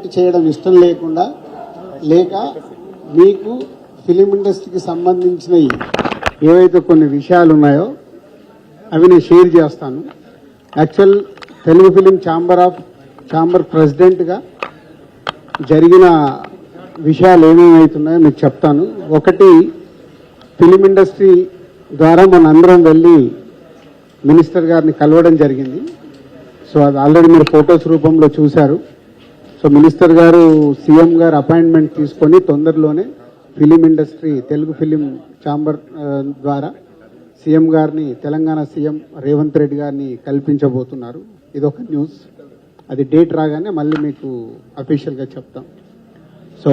Act చేయడం ఇష్టం లేకుండా లేక మీకు ఫిలిం ఇండస్ట్రీకి సంబంధించినవి ఏవైతే కొన్ని విషయాలు ఉన్నాయో అవి నేను షేర్ చేస్తాను. యాక్చువల్ తెలుగు ఫిలిం ఛాంబర్ ప్రెసిడెంట్గా జరిగిన విషయాలు ఏమేమవుతున్నాయో మీకు చెప్తాను. ఒకటి, ఫిలిం ఇండస్ట్రీ ద్వారా మన అందరం వెళ్ళి మినిస్టర్ గారిని కలవడం జరిగింది. సో అది ఆల్రెడీ మీరు ఫొటోస్ రూపంలో చూశారు. సో మినిస్టర్ గారు సీఎం గారు అపాయింట్మెంట్ తీసుకొని తొందరలోనే film industry Telugu film chamber ద్వారా సీఎం గారిని, తెలంగాణ సీఎం రేవంత్ రెడ్డి గారిని కల్పించబోతున్నారు. ఇది ఒక న్యూస్. అది డేట్ రాగానే మళ్ళీ మీకు అఫీషియల్గా చెప్తాం. సో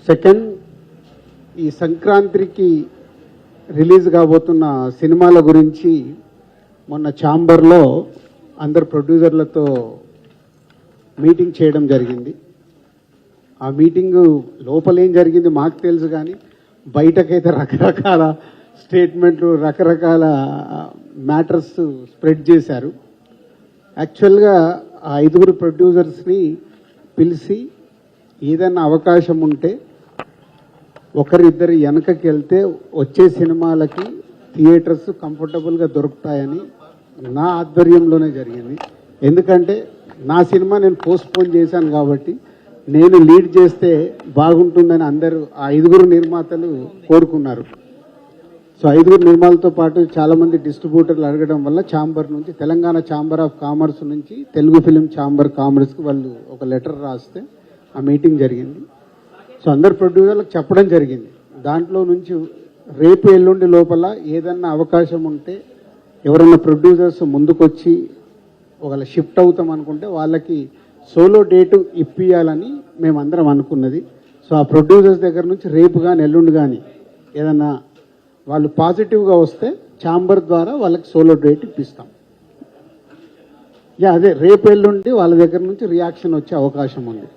సెకండ్, ఈ సంక్రాంతికి రిలీజ్ కాబోతున్న సినిమాల గురించి మొన్న ఛాంబర్లో అందరు ప్రొడ్యూసర్లతో మీటింగ్ చేయడం జరిగింది. ఆ మీటింగు లోపల ఏం జరిగింది మాకు తెలుసు, కానీ బయటకైతే రకరకాల స్టేట్మెంట్లు, రకరకాల మ్యాటర్స్ స్ప్రెడ్ చేశారు. యాక్చువల్గా ఆ 5 ప్రొడ్యూసర్స్ని పిలిచి ఏదైనా అవకాశం ఉంటే ఒకరిద్దరు వెనకకి వెళ్తే వచ్చే సినిమాలకి థియేటర్స్ కంఫర్టబుల్గా దొరుకుతాయని నా ఆధ్వర్యంలోనే జరిగింది. ఎందుకంటే నా సినిమా నేను పోస్ట్పోన్ చేశాను కాబట్టి నేను లీడ్ చేస్తే బాగుంటుందని అందరూ ఆ 5 నిర్మాతలు కోరుకున్నారు. సో 5 నిర్మాతలతో పాటు చాలామంది డిస్ట్రిబ్యూటర్లు అడగడం వల్ల ఛాంబర్ నుంచి, తెలంగాణ ఛాంబర్ ఆఫ్ కామర్స్ నుంచి తెలుగు ఫిలిం ఛాంబర్ కామర్స్కి వాళ్ళు ఒక లెటర్ రాస్తే ఆ మీటింగ్ జరిగింది. సో అందరు ప్రొడ్యూసర్లకు చెప్పడం జరిగింది. దాంట్లో నుంచి రేపు ఎల్లుండి లోపల ఏదన్నా అవకాశం ఉంటే ఎవరైనా ప్రొడ్యూసర్స్ ముందుకొచ్చి ఒకవేళ షిఫ్ట్ అవుతాం అనుకుంటే వాళ్ళకి సోలో డేటు ఇప్పియాలని మేమందరం అనుకున్నది. సో ఆ ప్రొడ్యూసర్స్ దగ్గర నుంచి రేపు కానీ ఎల్లుండి కానీ ఏదన్నా వాళ్ళు పాజిటివ్గా వస్తే ఛాంబర్ ద్వారా వాళ్ళకి సోలో డేట్ ఇప్పిస్తాం. అదే రేపు ఎల్లుండి వాళ్ళ దగ్గర నుంచి రియాక్షన్ వచ్చే అవకాశం ఉంది.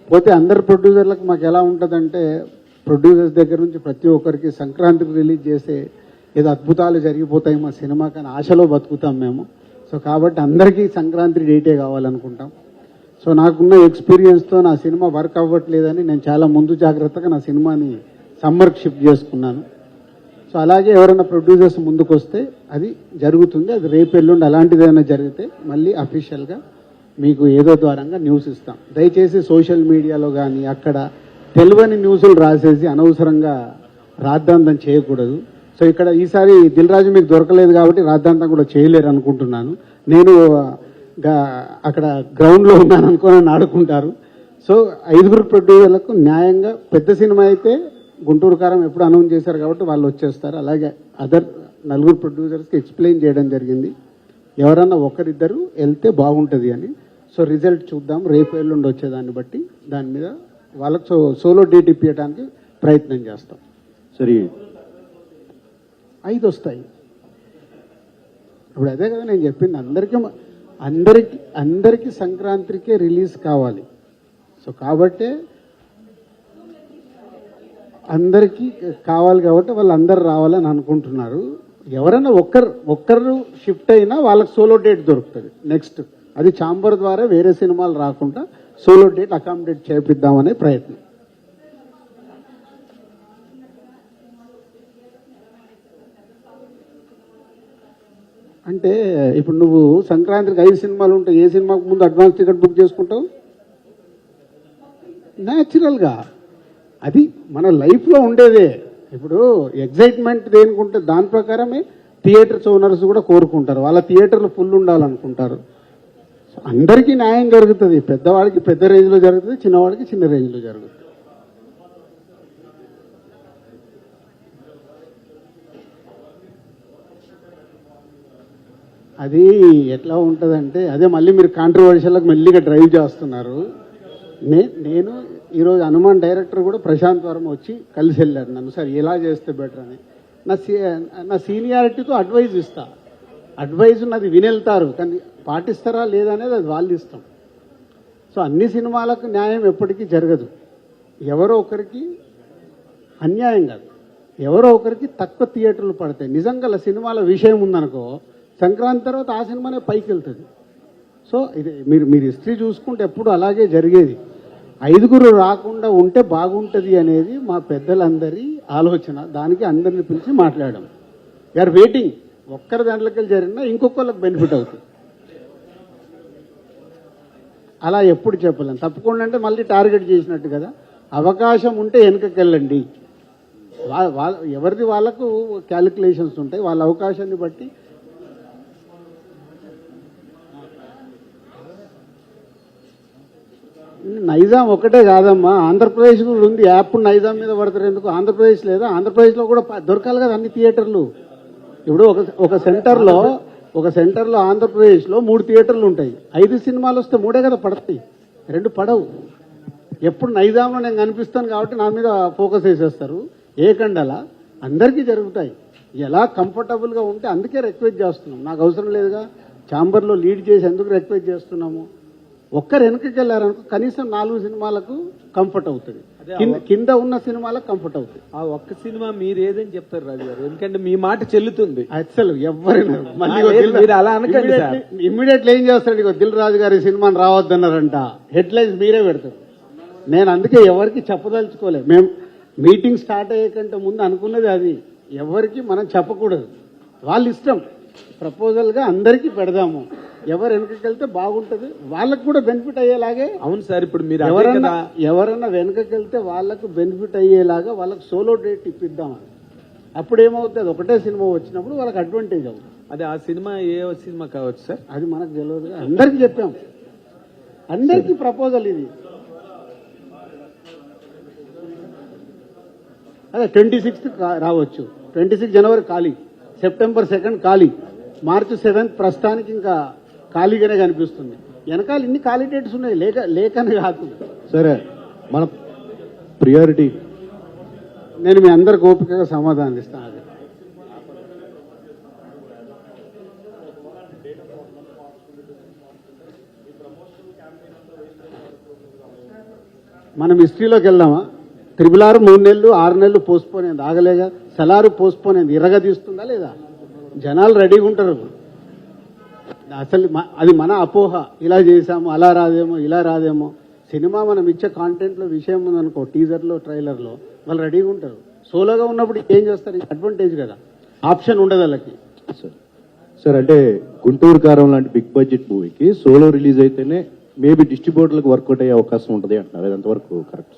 పోతే అందరు ప్రొడ్యూసర్లకు మాకు ఎలా ఉంటుందంటే, ప్రొడ్యూసర్స్ దగ్గర నుంచి ప్రతి ఒక్కరికి సంక్రాంతికి రిలీజ్ చేసే ఏదో అద్భుతాలు జరిగిపోతాయి మా సినిమా కానీ ఆశలో బతుకుతాం మేము. సో కాబట్టి అందరికీ సంక్రాంతి డేటే కావాలనుకుంటాం. సో నాకున్న ఎక్స్పీరియన్స్తో నా సినిమా వర్క్ అవ్వట్లేదని నేను చాలా ముందు జాగ్రత్తగా నా సినిమాని సమ్మర్కి షిఫ్ట్ చేసుకున్నాను. సో అలాగే ఎవరైనా ప్రొడ్యూసర్స్ ముందుకు వస్తే అది జరుగుతుంది. అది రేపు ఎల్లుండి అలాంటిది ఏమైనా జరిగితే మళ్ళీ అఫీషియల్గా మీకు ఏదో ద్వారంగా న్యూస్ ఇస్తాం. దయచేసి సోషల్ మీడియాలో కానీ అక్కడ తెలియని న్యూస్లు రాసేసి అనవసరంగా రాద్ధాంతం చేయకూడదు. సో ఇక్కడ ఈసారి దిల్ రాజు మీకు దొరకలేదు కాబట్టి రాద్ధాంతం కూడా చేయలేరు అనుకుంటున్నాను. నేను అక్కడ గ్రౌండ్లో ఉన్నాను అనుకోని ఆడుకుంటారు. సో 5 ప్రొడ్యూసర్లకు న్యాయంగా, పెద్ద సినిమా అయితే గుంటూరు కారం ఎప్పుడు అనౌన్స్ చేశారు కాబట్టి వాళ్ళు వచ్చేస్తారు. అలాగే అదర్ 4 ప్రొడ్యూసర్స్కి ఎక్స్ప్లెయిన్ చేయడం జరిగింది. ఎవరన్నా ఒకరిద్దరు వెళ్తే బాగుంటుంది అని. సో రిజల్ట్ చూద్దాం రేపు ఎల్లుండి వచ్చేదాన్ని బట్టి దాని మీద వాళ్ళకు సోలో డేట్ ఇప్పించడానికి ప్రయత్నం చేస్తాం. సరే 5 వస్తాయి. ఇప్పుడు అదే కదా నేను చెప్పింది, అందరికీ సంక్రాంతికే రిలీజ్ కావాలి. సో కాబట్టే అందరికీ కావాలి కాబట్టి వాళ్ళందరూ రావాలని అనుకుంటున్నారు. ఎవరైనా ఒక్కరు షిఫ్ట్ అయినా వాళ్ళకి సోలో డేట్ దొరుకుతుంది. నెక్స్ట్ అది ఛాంబర్ ద్వారా వేరే సినిమాలు రాకుండా సోలో డేట్ అకామిడేట్ చేపిద్దామనే ప్రయత్నం. అంటే ఇప్పుడు నువ్వు సంక్రాంతికి 5 సినిమాలు ఉంటాయి, ఏ సినిమాకు ముందు అడ్వాన్స్ టికెట్ బుక్ చేసుకుంటావు? న్యాచురల్గా అది మన లైఫ్లో ఉండేదే. ఇప్పుడు ఎగ్జైట్మెంట్ దేనికుంటే దాని ప్రకారమే థియేటర్స్ ఓనర్స్ కూడా కోరుకుంటారు. వాళ్ళ థియేటర్లు ఫుల్ ఉండాలనుకుంటారు. అందరికీ న్యాయం జరుగుతుంది. పెద్దవాడికి పెద్ద రేంజ్లో జరుగుతుంది, చిన్నవాడికి చిన్న రేంజ్లో జరుగుతుంది. అది ఎట్లా ఉంటుందంటే, అదే మళ్ళీ మీరు కాంట్రవర్షియల్కి మెల్లిగా డ్రైవ్ చేస్తున్నారు. నేను ఈరోజు హనుమాన్ డైరెక్టర్ కూడా ప్రశాంత్ వర్మ వచ్చి కలిసి వెళ్ళారు నన్ను, సార్ ఎలా చేస్తే బెటర్ అని. నా సీనియారిటీతో అడ్వైజ్ ఇస్తా. అడ్వైజ్ ఉన్నది వినెళ్తారు, కానీ పాటిస్తారా లేదా అనేది అది వాళ్ళు ఇష్టం. సో అన్ని సినిమాలకు న్యాయం ఎప్పటికీ జరగదు. ఎవరో ఒకరికి అన్యాయం కాదు, ఎవరో ఒకరికి తక్కువ థియేటర్లు పడతాయి. నిజంగా సినిమాల విషయం ఉందనుకో, సంక్రాంతి తర్వాత ఆ సినిమానే పైకి వెళ్తుంది. సో ఇది మీరు హిస్టరీ చూసుకుంటే ఎప్పుడు అలాగే జరిగేది. 5గురు రాకుండా ఉంటే బాగుంటుంది అనేది మా పెద్దలందరి ఆలోచన. దానికి అందరిని పిలిచి మాట్లాడడం. You're waiting. ఒక్కరి దాంట్లోకి జరిగినా ఇంకొకళ్ళకి బెనిఫిట్ అవుతుంది. అలా ఎప్పుడు చెప్పలేం. తప్పకుండా అంటే మళ్ళీ టార్గెట్ చేసినట్టు కదా. అవకాశం ఉంటే వెనుకకి వెళ్ళండి. ఎవరిది వాళ్ళకు క్యాలిక్యులేషన్స్ ఉంటాయి. వాళ్ళ అవకాశాన్ని బట్టి నైజాం ఒకటే కాదమ్మా, ఆంధ్రప్రదేశ్ కూడా ఉంది. యాప్ నైజాం మీద పడతారు ఎందుకు? ఆంధ్రప్రదేశ్ లేదా? ఆంధ్రప్రదేశ్లో కూడా దొరకాలి కదా అన్ని థియేటర్లు. ఇప్పుడు ఒక సెంటర్లో ఆంధ్రప్రదేశ్లో 3 థియేటర్లు ఉంటాయి. 5 సినిమాలు వస్తే 3 కదా పడతాయి, 2 పడవు. ఎప్పుడు నైజాంలో నేను కనిపిస్తాను కాబట్టి నా మీద ఫోకస్ వేసేస్తారు. ఏకండలా అందరికీ జరుగుతాయి. ఎలా కంఫర్టబుల్గా ఉంటే అందుకే రిక్వెస్ట్ చేస్తున్నాం. నాకు అవసరం లేదుగా ఛాంబర్లో లీడ్ చేసి ఎందుకు రిక్వెస్ట్ చేస్తున్నాము? ఒక్కరు వెనకకి వెళ్ళారనుకో కనీసం 4 సినిమాలకు కంఫర్ట్ అవుతుంది. కింద ఉన్న సినిమాలకు కంఫర్ట్ అవుతుంది. ఆ ఒక్క సినిమా మీరు ఏదని చెప్తారు రాజు గారు, ఎందుకంటే మీ మాట చెల్లుతుంది. అసలు ఎవరైనా మీరు అలా అనకండి. ఇమ్మీడియట్లీ ఏం చేస్తాడు? ఇగో దిల్ రాజు గారి సినిమాని రావద్దన్నారంట, హెడ్లైన్స్ మీరే పెడతారు. నేను అందుకే ఎవరికి చెప్పదలుచుకోలేదు. మేము మీటింగ్ స్టార్ట్ అయ్యేకంటే ముందు అనుకున్నది అది. ఎవరికి మనం చెప్పకూడదు. వాళ్ళ ఇష్టం. ప్రపోజల్గా అందరికీ పెడదాము. ఎవరు వెనకకి వెళ్తే బాగుంటుంది, వాళ్ళకు కూడా బెనిఫిట్ అయ్యేలాగే. అవును సార్, ఇప్పుడు మీరు ఎవరన్నా వెనకకి వెళ్తే వాళ్ళకు బెనిఫిట్ అయ్యేలాగా వాళ్ళకు సోలో డేట్ ఇప్పిద్దామని. అప్పుడు ఏమవుతుంది? ఒకటే సినిమా వచ్చినప్పుడు వాళ్ళకి అడ్వాంటేజ్ అవుతుంది. అదే ఆ సినిమా ఏ సినిమా కావచ్చు సార్, అది మనకు తెలియదు. అందరికీ చెప్పాం, అందరికీ ప్రపోజల్ ఇది. అదే 26th రావచ్చు. 26 జనవరి ఖాళీ, సెప్టెంబర్ 2 ఖాళీ, మార్చి 7 ప్రస్తుతానికి ఇంకా ఖాళీగానే కనిపిస్తుంది. వెనకాల ఇన్ని ఖాళీ డేట్స్ ఉన్నాయి, లేకనే కాదు. సరే, మన ప్రియారిటీ నేను మీ అందరికి ఓపికగా సమాధానం ఇస్తాను. అది మనం హిస్టరీలోకి వెళ్దామా? 6 3 నెలలు 6 నెలలు పోస్ట్పోన్ అయింది, ఆగలేగా. సలారు పోస్ట్పోన్ అయింది, ఇరగదీస్తుందా లేదా? జనాలు రెడీగా ఉంటారు. అసలు అది మన అపోహ. ఇలా చేశాము, అలా రాదేమో, ఇలా రాదేమో. సినిమా మనం ఇచ్చే కాంటెంట్లో విషయం ఉందనుకో, టీజర్లో ట్రైలర్లో వాళ్ళు రెడీగా ఉంటారు. సోలోగా ఉన్నప్పుడు ఏం చేస్తారు? అడ్వాంటేజ్ కదా, ఆప్షన్ ఉండదు వాళ్ళకి. సార్ అంటే గుంటూరు కారం లాంటి బిగ్ బడ్జెట్ మూవీకి సోలో రిలీజ్ అయితేనే మేబీ డిస్ట్రిబ్యూటర్లకు వర్కౌట్ అయ్యే అవకాశం ఉంటుంది అంటున్నారు. అది ఎంతవరకు కరెక్ట్?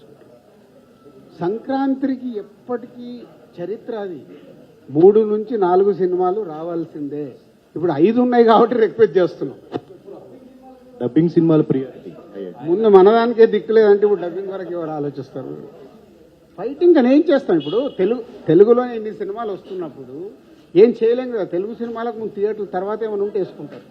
సంక్రాంతికి ఎప్పటికీ చరిత్ర అది. 3 నుంచి 4 సినిమాలు రావాల్సిందే. ఇప్పుడు 5 ఉన్నాయి కాబట్టి రిక్వెస్ట్ చేస్తున్నాం. డబ్బింగ్ సినిమాలు ప్రియారిటీ. ముందు మనదానికే దిక్కులేదంటే ఇప్పుడు డబ్బింగ్ వరకు ఎవరు ఆలోచిస్తారు? ఫైటింగ్ అని ఏం చేస్తాం? ఇప్పుడు తెలుగులోనే ఇన్ని సినిమాలు వస్తున్నప్పుడు ఏం చేయలేం కదా. తెలుగు సినిమాలకు ముందు థియేటర్ల తర్వాత ఏమైనా ఉంటే వేసుకుంటారు.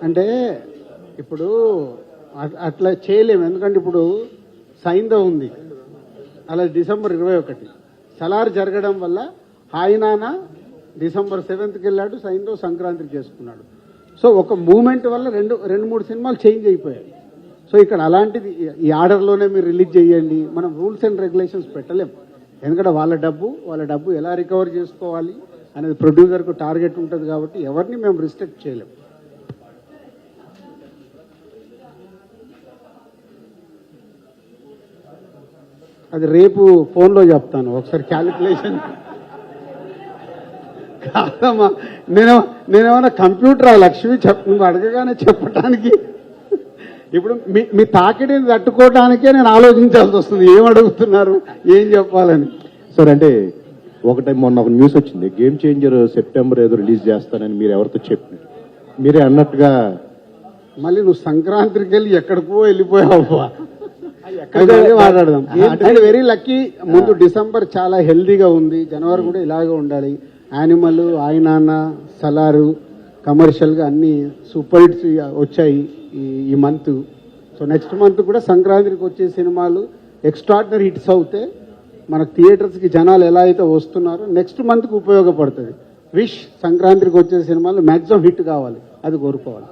అంటే ఇప్పుడు అట్లా చేయలేము. ఎందుకంటే ఇప్పుడు సైంధవ్ ఉంది, అలా December 21. సలార్ జరగడం వల్ల హాయినాన December 7కి వెళ్ళాడు, సైంధవ్ సంక్రాంతికి చేసుకున్నాడు. సో ఒక మూమెంట్ వల్ల రెండు 3 సినిమాలు చేంజ్ అయిపోయాయి. సో ఇక్కడ అలాంటిది ఈ ఆర్డర్లోనే మీరు రిలీజ్ చేయండి, మనం రూల్స్ అండ్ రెగ్యులేషన్స్ పెట్టలేం. ఎందుకంటే వాళ్ళ డబ్బు ఎలా రికవర్ చేసుకోవాలి అనేది ప్రొడ్యూసర్కు టార్గెట్ ఉంటుంది కాబట్టి ఎవరిని మేము రిస్ట్రిక్ట్ చేయలేం. అది రేపు ఫోన్లో చెప్తాను, ఒకసారి క్యాలిక్యులేషన్. కాదమ్మా, నేనేమన్నా కంప్యూటర్ లక్ష్మి నువ్వు అడగగానే చెప్పడానికి. ఇప్పుడు మీ తాకిడిని తట్టుకోవడానికే నేను ఆలోచించాల్సి వస్తుంది, ఏం అడుగుతున్నారు, ఏం చెప్పాలని. సార్ అంటే ఒకటే మొన్న ఒక న్యూస్ వచ్చింది, గేమ్ చేంజర్ సెప్టెంబర్ ఏదో రిలీజ్ చేస్తానని మీరు ఎవరితో చెప్పినారు, మీరే అన్నట్టుగా మళ్ళీ నువ్వు సంక్రాంతికి వెళ్ళి ఎక్కడికో వెళ్ళిపోయావు. మాట్లాడదాం. Very lucky. ముందు డిసెంబర్ చాలా హెల్దీగా ఉంది, జనవరి కూడా ఇలాగే ఉండాలి. యానిమల్, ఆయనాన్న, సలారు కమర్షియల్గా అన్ని సూపర్ హిట్స్ వచ్చాయి ఈ మంత్. సో నెక్స్ట్ మంత్ కూడా సంక్రాంతికి వచ్చే సినిమాలు ఎక్స్ట్రాడినరీ హిట్స్ అవుతే మనకు థియేటర్స్కి జనాలు ఎలా అయితే వస్తున్నారో నెక్స్ట్ మంత్కి ఉపయోగపడుతుంది. విష్ సంక్రాంతికి వచ్చే సినిమాలు మ్యాక్సిమం హిట్ కావాలి, అది కోరుకోవాలి.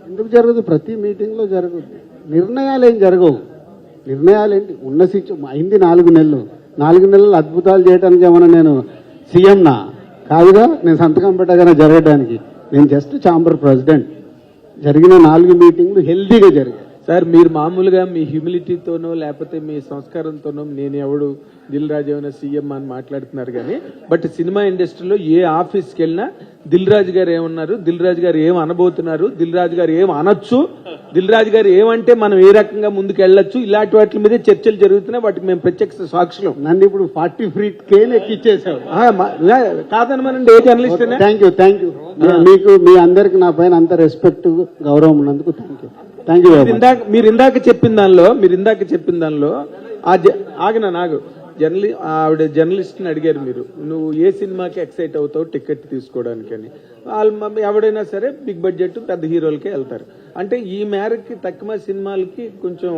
ఎందుకు జరగదు? ప్రతి మీటింగ్లో జరుగుతుంది. నిర్ణయాలు ఏం జరగవు. నిర్ణయాలు ఏంటి, ఉన్న అయింది 4 నెలలు. 4 నెలలు అద్భుతాలు చేయడానికి ఏమన్నా నేను సీఎంనా? కాదుగా. నేను సంతకం పెట్టగానే జరగడానికి. నేను జస్ట్ ఛాంబర్ ప్రెసిడెంట్. జరిగిన 4 మీటింగ్లు హెల్దీగా జరిగాయి. సార్ మీరు మామూలుగా మీ హ్యూమిలిటీతోనో లేకపోతే మీ సంస్కారంతోనో నేను ఎవడు దిల్ రాజు ఏమైనా సీఎం అని మాట్లాడుతున్నారు కానీ బట్ సినిమా ఇండస్ట్రీలో ఏ ఆఫీస్కి వెళ్ళినా దిల్ రాజు గారు ఏమన్నారు, దిల్ రాజు గారు ఏం అనబోతున్నారు, దిల్ రాజు గారు ఏం అనొచ్చు, దిల్ రాజు గారు ఏమంటే మనం ఏ రకంగా ముందుకు వెళ్ళొచ్చు, ఇలాంటి వాటి మీద చర్చలు జరుగుతున్నాయి. వాటికి మేము ప్రత్యక్ష సాక్షులు. నన్ను ఇప్పుడు 40 feet కేన్ ఎక్కిచ్చేసావు. కాదనమనండి, ఏ జర్నలిస్ట్. Thank you. మీకు మీ అందరికి నా పైన అంత రెస్పెక్ట్ గౌరవం ఉన్నందుకు థ్యాంక్ యూ. మీరు ఇందాక చెప్పిన దానిలో ఆగిన నాకు ఆవిడ జర్నలిస్ట్ ని అడిగారు, మీరు నువ్వు ఏ సినిమాకి ఎక్సైట్ అవుతావు టికెట్ తీసుకోవడానికి అని. వాళ్ళు ఎవడైనా సరే బిగ్ బడ్జెట్ పెద్ద హీరోలకే వెళ్తారు. అంటే ఈ మేరకి తక్కువ సినిమాలకి కొంచెం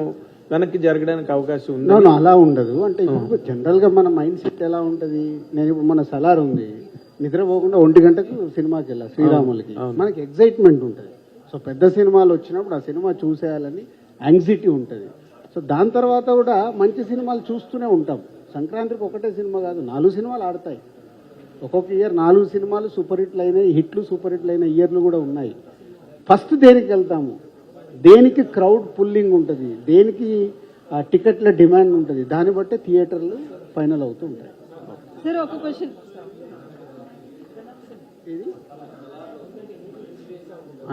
వెనక్కి జరగడానికి అవకాశం ఉంది. అలా ఉండదు. అంటే ఇప్పుడు జనరల్ గా మన మైండ్ సెట్ ఎలా ఉంటది, నేను ఇప్పుడు మన సలార్ ఉంది, నిద్రపోకుండా 1 గంటకు సినిమాకి వెళ్ళా శ్రీరాములకి, మనకి ఎగ్జైట్మెంట్ ఉంటుంది. సో పెద్ద సినిమాలు వచ్చినప్పుడు ఆ సినిమా చూసేయాలని యాంగ్జైటీ ఉంటుంది. సో దాని తర్వాత కూడా మంచి సినిమాలు చూస్తూనే ఉంటాం. సంక్రాంతికి ఒకటే సినిమా కాదు, 4 సినిమాలు ఆడతాయి. ఒక్కొక్క ఇయర్ 4 సినిమాలు సూపర్ హిట్లు అయినాయి, సూపర్ హిట్లు అయిన ఇయర్లు కూడా ఉన్నాయి. ఫస్ట్ దేనికి వెళ్తాము, దేనికి క్రౌడ్ పుల్లింగ్ ఉంటుంది, దేనికి టికెట్ల డిమాండ్ ఉంటుంది, దాన్ని బట్టే థియేటర్లు ఫైనల్ అవుతూ ఉంటాయి. సార్ ఒక క్వశ్చన్,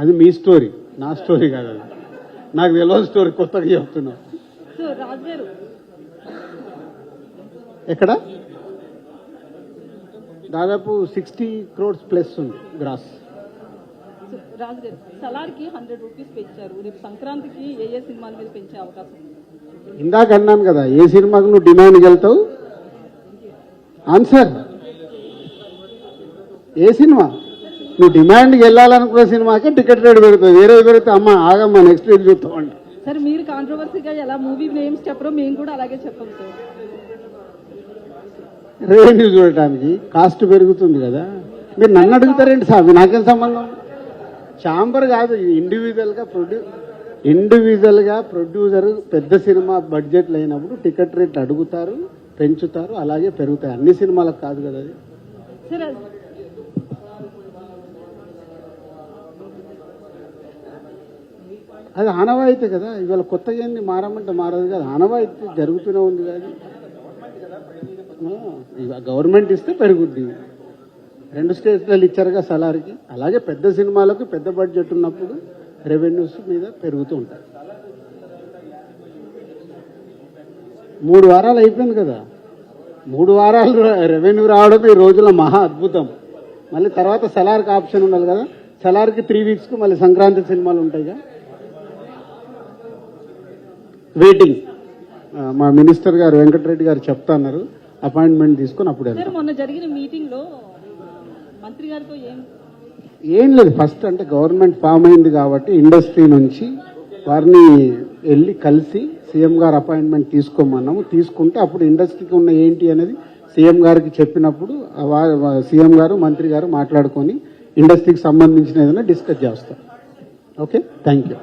అది మీ స్టోరీ, నా స్టోరీ కాదు. అది నాకు తెలియని స్టోరీ కొత్తగా చెప్తున్నా. సో రాజు గారు ఎక్కడ దాదాపు 60 crores ప్లస్ ఉంది గ్రాస్. రాజు గారు సలార్కి 100 రూపీస్ పెంచారు, రేపు సంక్రాంతికి ఏ సినిమాల మీద పెంచే అవకాశం? ఇందాక అన్నాను కదా, ఏ సినిమాకు నువ్వు డిమాండ్కి వెళ్తావు? ఆన్సర్, ఏ సినిమా నువ్వు డిమాండ్కి వెళ్ళాలనుకున్న సినిమాకే టికెట్ రేట్ పెరుగుతుంది. వేరే పెడితే అమ్మ ఆగమ్మా నెక్స్ట్ వీక్ చూస్తామండి. సార్ మీరు కాంట్రవర్సీగా ఎలా మూవీ నేమ్స్ చెప్పరో మేము కూడా అలాగే చెప్పాం సార్. రెవెన్యూ చూడటానికి కాస్ట్ పెరుగుతుంది కదా. మీరు నన్ను అడుగుతారేంటి సార్, నాకేం సంబంధం? ఛాంబర్ కాదు, ఇండివిజువల్ గా ప్రొడ్యూసర్ పెద్ద సినిమా బడ్జెట్లు అయినప్పుడు టికెట్ రేట్ అడుగుతారు, పెంచుతారు, అలాగే పెరుగుతాయి. అన్ని సినిమాలకు కాదు కదా అది. సార్ అది ఆనవాయితీ కదా. ఇవాళ కొత్తగా ఏంది మారమంటే మారదు కదా, ఆనవాయితీ జరుగుతూనే ఉంది కదా. గవర్నమెంట్ ఇస్తే పెరుగుద్ది. 2 స్టేట్లలో ఇచ్చారుగా సలార్కి. అలాగే పెద్ద సినిమాలకు పెద్ద బడ్జెట్ ఉన్నప్పుడు రెవెన్యూస్ మీద పెరుగుతూ ఉంటాయి. 3 వారాలు అయిపోయింది కదా. 3 వారాలు రెవెన్యూ రావడం ఈ రోజుల్లో మహా అద్భుతం. మళ్ళీ తర్వాత సలార్కి ఆప్షన్ ఉండాలి కదా. సలార్కి 3 weeks మళ్ళీ సంక్రాంతి సినిమాలు ఉంటాయిగా. వెయిటింగ్. మా మినిస్టర్ గారు వెంకటరెడ్డి గారు చెప్తా అన్నారు, అపాయింట్మెంట్ తీసుకుని అప్పుడు సార్ మొన్న జరిగిన మీటింగ్ లో మంత్రి గారితో ఏం లేదు. ఫస్ట్ అంటే గవర్నమెంట్ ఫామ్ అయింది కాబట్టి ఇండస్ట్రీ నుంచి వారిని వెళ్ళి కలిసి సీఎం గారు అపాయింట్మెంట్ తీసుకోమన్నాము. తీసుకుంటే అప్పుడు ఇండస్ట్రీకి ఉన్న ఏంటి అనేది సీఎం గారికి చెప్పినప్పుడు సీఎం గారు మంత్రి గారు మాట్లాడుకొని ఇండస్ట్రీకి సంబంధించిన ఏదైనా డిస్కస్ చేస్తారు. Okay, thank you.